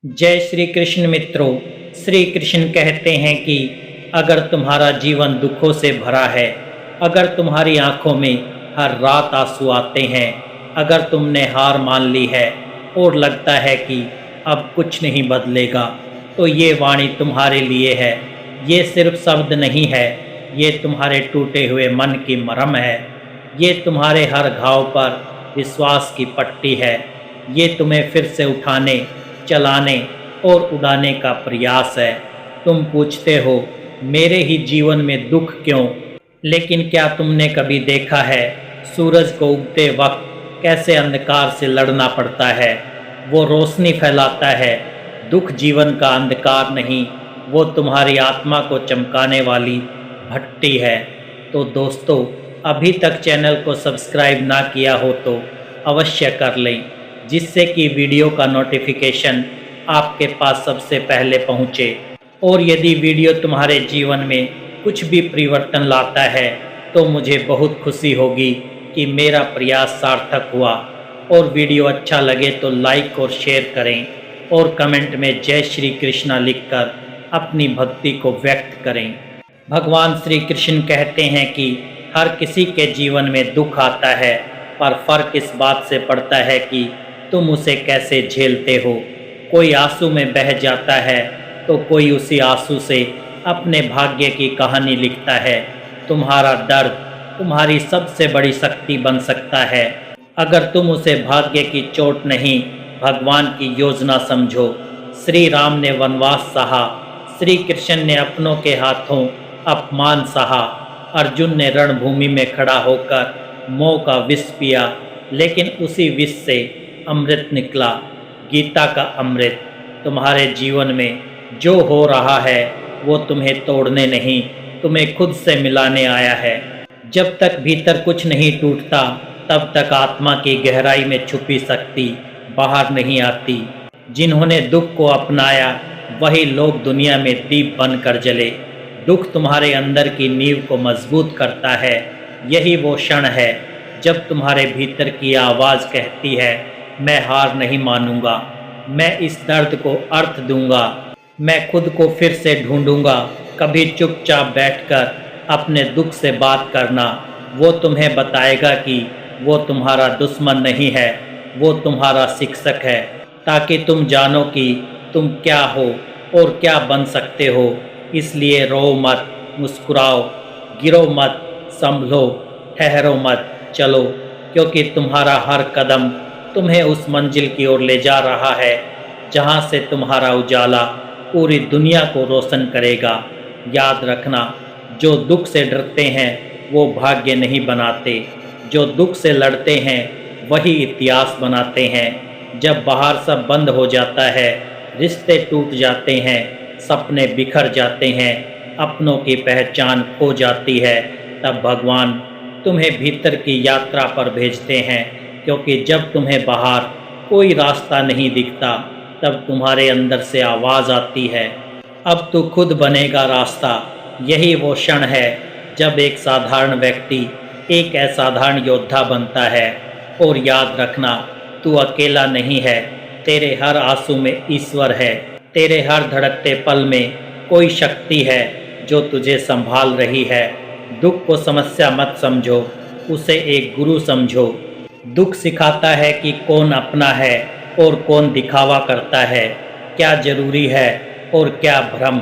जय श्री कृष्ण मित्रों। श्री कृष्ण कहते हैं कि अगर तुम्हारा जीवन दुखों से भरा है, अगर तुम्हारी आंखों में हर रात आंसू आते हैं, अगर तुमने हार मान ली है और लगता है कि अब कुछ नहीं बदलेगा, तो ये वाणी तुम्हारे लिए है। ये सिर्फ शब्द नहीं है, ये तुम्हारे टूटे हुए मन की मरहम है। ये तुम्हारे हर घाव पर विश्वास की पट्टी है। ये तुम्हें फिर से उठाने, चलाने और उड़ाने का प्रयास है। तुम पूछते हो, मेरे ही जीवन में दुख क्यों? लेकिन क्या तुमने कभी देखा है सूरज को उगते वक्त कैसे अंधकार से लड़ना पड़ता है? वो रोशनी फैलाता है। दुख जीवन का अंधकार नहीं, वो तुम्हारी आत्मा को चमकाने वाली भट्टी है। तो दोस्तों, अभी तक चैनल को सब्सक्राइब ना किया हो तो अवश्य कर लें, जिससे कि वीडियो का नोटिफिकेशन आपके पास सबसे पहले पहुंचे। और यदि वीडियो तुम्हारे जीवन में कुछ भी परिवर्तन लाता है तो मुझे बहुत खुशी होगी कि मेरा प्रयास सार्थक हुआ। और वीडियो अच्छा लगे तो लाइक और शेयर करें और कमेंट में जय श्री कृष्णा लिखकर अपनी भक्ति को व्यक्त करें। भगवान श्री कृष्ण कहते हैं कि हर किसी के जीवन में दुख आता है, पर फर्क इस बात से पड़ता है कि तुम उसे कैसे झेलते हो। कोई आंसू में बह जाता है तो कोई उसी आंसू से अपने भाग्य की कहानी लिखता है। तुम्हारा दर्द तुम्हारी सबसे बड़ी शक्ति बन सकता है, अगर तुम उसे भाग्य की चोट नहीं, भगवान की योजना समझो। श्री राम ने वनवास सहा, श्री कृष्ण ने अपनों के हाथों अपमान सहा, अर्जुन ने रणभूमि में खड़ा होकर मोह का विष पिया, लेकिन उसी विष से अमृत निकला, गीता का अमृत। तुम्हारे जीवन में जो हो रहा है वो तुम्हें तोड़ने नहीं, तुम्हें खुद से मिलाने आया है। जब तक भीतर कुछ नहीं टूटता, तब तक आत्मा की गहराई में छुपी शक्ति बाहर नहीं आती। जिन्होंने दुख को अपनाया वही लोग दुनिया में दीप बनकर जले। दुख तुम्हारे अंदर की नींव को मजबूत करता है। यही वो क्षण है जब तुम्हारे भीतर की आवाज़ कहती है, मैं हार नहीं मानूंगा, मैं इस दर्द को अर्थ दूंगा, मैं खुद को फिर से ढूंढूंगा। कभी चुपचाप बैठकर अपने दुख से बात करना, वो तुम्हें बताएगा कि वो तुम्हारा दुश्मन नहीं है, वो तुम्हारा शिक्षक है, ताकि तुम जानो कि तुम क्या हो और क्या बन सकते हो। इसलिए रो मत, मुस्कुराओ, गिरो मत, संभलो, ठहरो मत, चलो, क्योंकि तुम्हारा हर कदम तुम्हें उस मंजिल की ओर ले जा रहा है जहां से तुम्हारा उजाला पूरी दुनिया को रोशन करेगा। याद रखना, जो दुख से डरते हैं वो भाग्य नहीं बनाते, जो दुख से लड़ते हैं वही इतिहास बनाते हैं। जब बाहर सब बंद हो जाता है, रिश्ते टूट जाते हैं, सपने बिखर जाते हैं, अपनों की पहचान खो जाती है, तब भगवान तुम्हें भीतर की यात्रा पर भेजते हैं। क्योंकि जब तुम्हें बाहर कोई रास्ता नहीं दिखता, तब तुम्हारे अंदर से आवाज़ आती है, अब तू खुद बनेगा रास्ता। यही वो क्षण है जब एक साधारण व्यक्ति एक असाधारण योद्धा बनता है। और याद रखना, तू अकेला नहीं है, तेरे हर आंसू में ईश्वर है, तेरे हर धड़कते पल में कोई शक्ति है जो तुझे संभाल रही है। दुख को समस्या मत समझो, उसे एक गुरु समझो। दुख सिखाता है कि कौन अपना है और कौन दिखावा करता है, क्या जरूरी है और क्या भ्रम।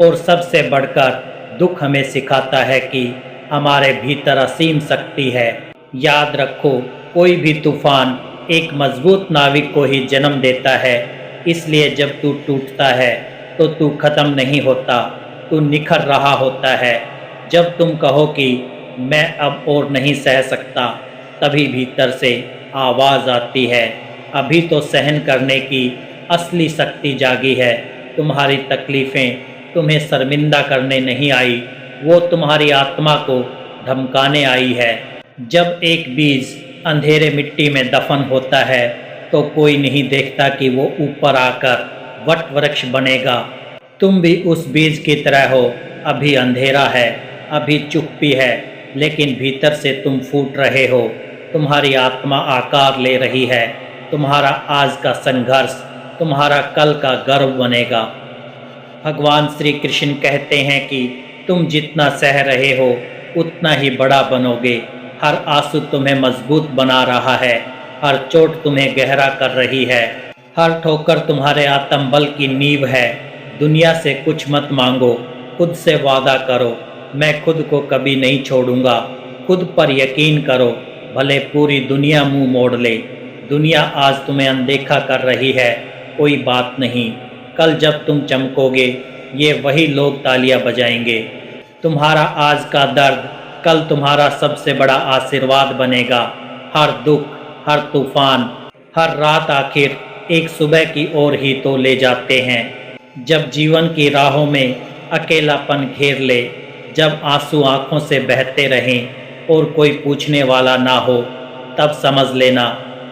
और सबसे बढ़कर दुख हमें सिखाता है कि हमारे भीतर असीम शक्ति है। याद रखो, कोई भी तूफान एक मजबूत नाविक को ही जन्म देता है। इसलिए जब तू टूटता है तो तू खत्म नहीं होता, तू निखर रहा होता है। जब तुम कहो कि मैं अब और नहीं सह सकता, तभी भीतर से आवाज़ आती है, अभी तो सहन करने की असली शक्ति जागी है। तुम्हारी तकलीफ़ें तुम्हें शर्मिंदा करने नहीं आई, वो तुम्हारी आत्मा को धमकाने आई है। जब एक बीज अंधेरे मिट्टी में दफन होता है तो कोई नहीं देखता कि वो ऊपर आकर वट वृक्ष बनेगा। तुम भी उस बीज की तरह हो, अभी अंधेरा है, अभी चुप्पी है, लेकिन भीतर से तुम फूट रहे हो। तुम्हारी आत्मा आकार ले रही है। तुम्हारा आज का संघर्ष तुम्हारा कल का गर्व बनेगा। भगवान श्री कृष्ण कहते हैं कि तुम जितना सह रहे हो उतना ही बड़ा बनोगे। हर आंसू तुम्हें मजबूत बना रहा है, हर चोट तुम्हें गहरा कर रही है, हर ठोकर तुम्हारे आत्मबल की नींव है। दुनिया से कुछ मत मांगो, खुद से वादा करो, मैं खुद को कभी नहीं छोड़ूंगा। खुद पर यकीन करो, भले पूरी दुनिया मुंह मोड़ ले। दुनिया आज तुम्हें अनदेखा कर रही है, कोई बात नहीं। कल जब तुम चमकोगे ये वही लोग तालियां बजाएंगे। तुम्हारा आज का दर्द कल तुम्हारा सबसे बड़ा आशीर्वाद बनेगा। हर दुख, हर तूफान, हर रात आखिर एक सुबह की ओर ही तो ले जाते हैं। जब जीवन की राहों में अकेलापन घेर ले, जब आंसू आंखों से बहते रहें और कोई पूछने वाला ना हो, तब समझ लेना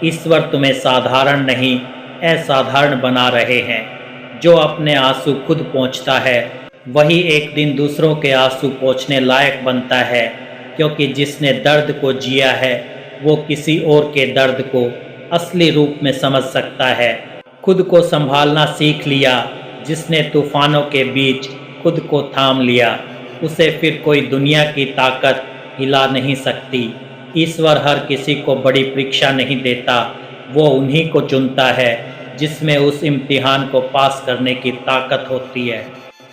ईश्वर तुम्हें साधारण नहीं असाधारण बना रहे हैं। जो अपने आंसू खुद पोंछता है वही एक दिन दूसरों के आंसू पोंछने लायक बनता है, क्योंकि जिसने दर्द को जिया है वो किसी और के दर्द को असली रूप में समझ सकता है। खुद को संभालना सीख लिया जिसने तूफानों के बीच खुद को थाम लिया, उसे फिर कोई दुनिया की ताकत हिला नहीं सकती। ईश्वर हर किसी को बड़ी परीक्षा नहीं देता, वो उन्हीं को चुनता है जिसमें उस इम्तिहान को पास करने की ताकत होती है।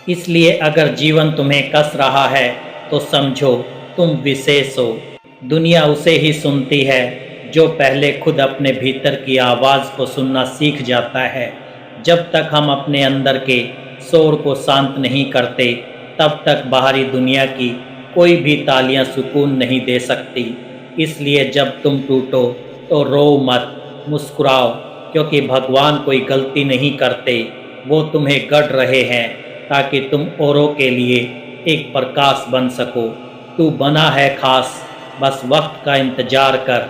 इसलिए अगर जीवन तुम्हें कस रहा है तो समझो तुम विशेष हो। दुनिया उसे ही सुनती है जो पहले खुद अपने भीतर की आवाज़ को सुनना सीख जाता है। जब तक हम अपने अंदर के शोर को शांत नहीं करते तब तक बाहरी दुनिया की कोई भी तालियां सुकून नहीं दे सकती। इसलिए जब तुम टूटो तो रो मत, मुस्कुराओ, क्योंकि भगवान कोई गलती नहीं करते, वो तुम्हें गढ़ रहे हैं ताकि तुम औरों के लिए एक प्रकाश बन सको। तू बना है खास, बस वक्त का इंतजार कर,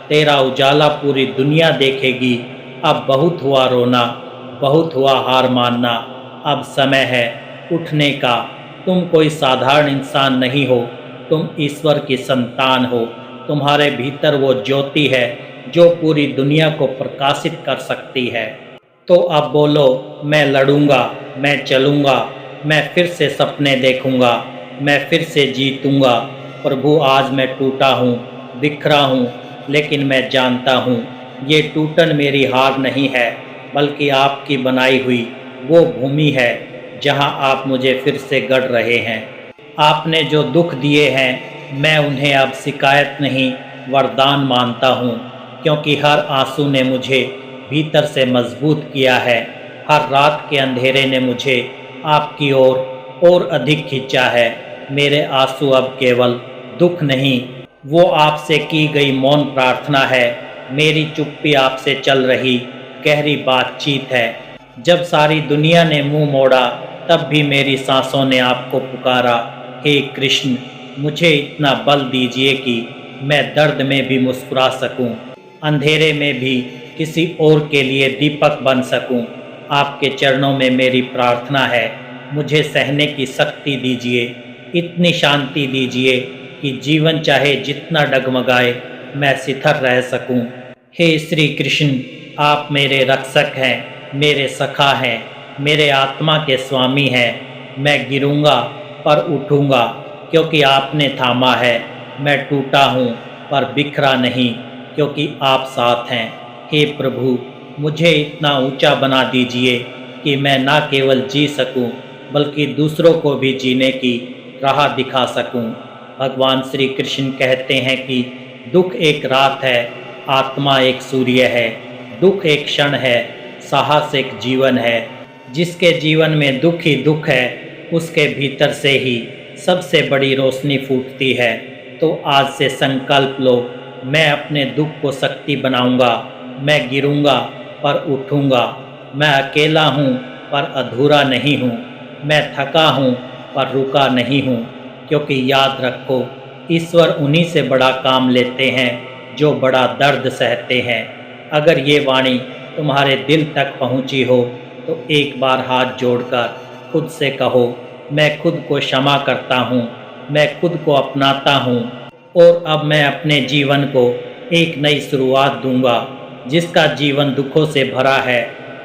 तेरा उजाला पूरी दुनिया देखेगी। अब बहुत हुआ रोना, बहुत हुआ हार मानना, अब समय है उठने का। तुम कोई साधारण इंसान नहीं हो, तुम ईश्वर की संतान हो। तुम्हारे भीतर वो ज्योति है जो पूरी दुनिया को प्रकाशित कर सकती है। तो अब बोलो, मैं लड़ूंगा, मैं चलूंगा, मैं फिर से सपने देखूंगा, मैं फिर से जीतूंगा। प्रभु आज मैं टूटा हूँ, बिखरा हूँ, लेकिन मैं जानता हूँ ये टूटन मेरी हार नहीं है, बल्कि आपकी बनाई हुई वो भूमि है जहाँ आप मुझे फिर से गढ़ रहे हैं। आपने जो दुख दिए हैं मैं उन्हें अब शिकायत नहीं वरदान मानता हूँ, क्योंकि हर आंसू ने मुझे भीतर से मजबूत किया है। हर रात के अंधेरे ने मुझे आपकी ओर और अधिक खींचा है। मेरे आंसू अब केवल दुख नहीं, वो आपसे की गई मौन प्रार्थना है। मेरी चुप्पी आपसे चल रही गहरी बातचीत है। जब सारी दुनिया ने मुंह मोड़ा तब भी मेरी सांसों ने आपको पुकारा। हे कृष्ण, मुझे इतना बल दीजिए कि मैं दर्द में भी मुस्कुरा सकूं, अंधेरे में भी किसी और के लिए दीपक बन सकूं। आपके चरणों में मेरी प्रार्थना है, मुझे सहने की शक्ति दीजिए, इतनी शांति दीजिए कि जीवन चाहे जितना डगमगाए मैं स्थिर रह सकूं। हे श्री कृष्ण, आप मेरे रक्षक हैं, मेरे सखा हैं, मेरे आत्मा के स्वामी हैं। मैं गिरूंगा पर उठूंगा क्योंकि आपने थामा है। मैं टूटा हूँ पर बिखरा नहीं, क्योंकि आप साथ हैं। हे प्रभु, मुझे इतना ऊंचा बना दीजिए कि मैं न केवल जी सकूं बल्कि दूसरों को भी जीने की राह दिखा सकूं। भगवान श्री कृष्ण कहते हैं कि दुख एक रात है, आत्मा एक सूर्य है। दुख एक क्षण है, साहस एक जीवन है। जिसके जीवन में दुख ही दुख है उसके भीतर से ही सबसे बड़ी रोशनी फूटती है। तो आज से संकल्प लो, मैं अपने दुख को शक्ति बनाऊंगा। मैं गिरूंगा पर उठूंगा। मैं अकेला हूँ पर अधूरा नहीं हूँ। मैं थका हूँ पर रुका नहीं हूँ, क्योंकि याद रखो ईश्वर उन्हीं से बड़ा काम लेते हैं जो बड़ा दर्द सहते हैं। अगर ये वाणी तुम्हारे दिल तक पहुँची हो तो एक बार हाथ जोड़कर खुद से कहो, मैं खुद को क्षमा करता हूँ, मैं खुद को अपनाता हूँ और अब मैं अपने जीवन को एक नई शुरुआत दूंगा। जिसका जीवन दुखों से भरा है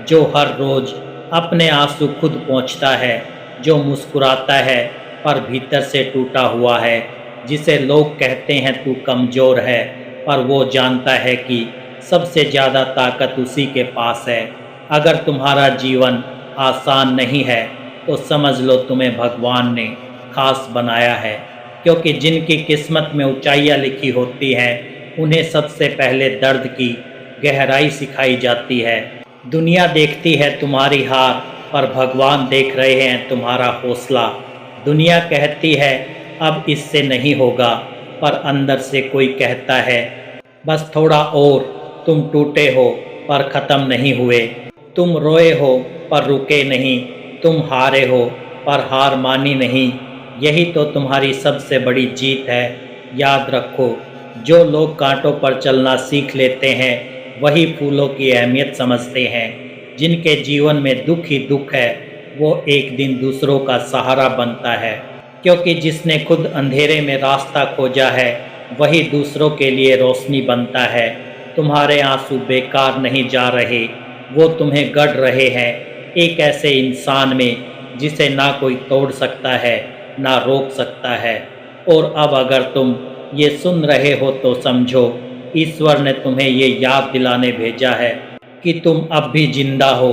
जो हर रोज़ अपने आंसू खुद पोंछता है, जो मुस्कुराता है पर भीतर से टूटा हुआ है, जिसे लोग कहते हैं तू कमज़ोर है, पर वो जानता है कि सबसे ज़्यादा ताकत उसी के पास है। अगर तुम्हारा जीवन आसान नहीं है तो समझ लो तुम्हें भगवान ने खास बनाया है, क्योंकि जिनकी किस्मत में ऊंचाइयां लिखी होती हैं उन्हें सबसे पहले दर्द की गहराई सिखाई जाती है। दुनिया देखती है तुम्हारी हार, पर भगवान देख रहे हैं तुम्हारा हौसला। दुनिया कहती है अब इससे नहीं होगा, पर अंदर से कोई कहता है बस थोड़ा और। तुम टूटे हो पर ख़त्म नहीं हुए, तुम रोए हो पर रुके नहीं, तुम हारे हो पर हार मानी नहीं। यही तो तुम्हारी सबसे बड़ी जीत है। याद रखो, जो लोग कांटों पर चलना सीख लेते हैं वही फूलों की अहमियत समझते हैं। जिनके जीवन में दुख ही दुख है वो एक दिन दूसरों का सहारा बनता है, क्योंकि जिसने खुद अंधेरे में रास्ता खोजा है वही दूसरों के लिए रोशनी बनता है। तुम्हारे आंसू बेकार नहीं जा रहे, वो तुम्हें गढ़ रहे हैं एक ऐसे इंसान में जिसे ना कोई तोड़ सकता है ना रोक सकता है। और अब अगर तुम ये सुन रहे हो तो समझो ईश्वर ने तुम्हें ये याद दिलाने भेजा है कि तुम अब भी जिंदा हो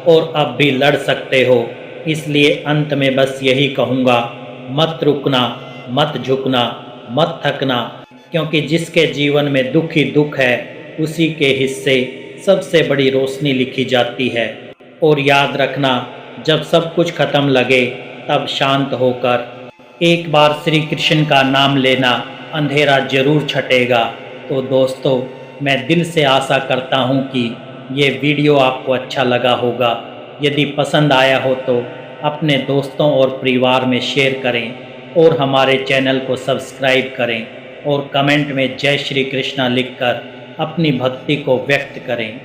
और अब भी लड़ सकते हो। इसलिए अंत में बस यही कहूँगा, मत रुकना, मत झुकना, मत थकना, क्योंकि जिसके जीवन में दुख ही दुख है उसी के हिस्से सबसे बड़ी रोशनी लिखी जाती है। और याद रखना, जब सब कुछ खत्म लगे तब शांत होकर एक बार श्री कृष्ण का नाम लेना, अंधेरा जरूर छटेगा। तो दोस्तों, मैं दिल से आशा करता हूँ कि ये वीडियो आपको अच्छा लगा होगा। यदि पसंद आया हो तो अपने दोस्तों और परिवार में शेयर करें और हमारे चैनल को सब्सक्राइब करें और कमेंट में जय श्री कृष्णा लिखकर अपनी भक्ति को व्यक्त करें।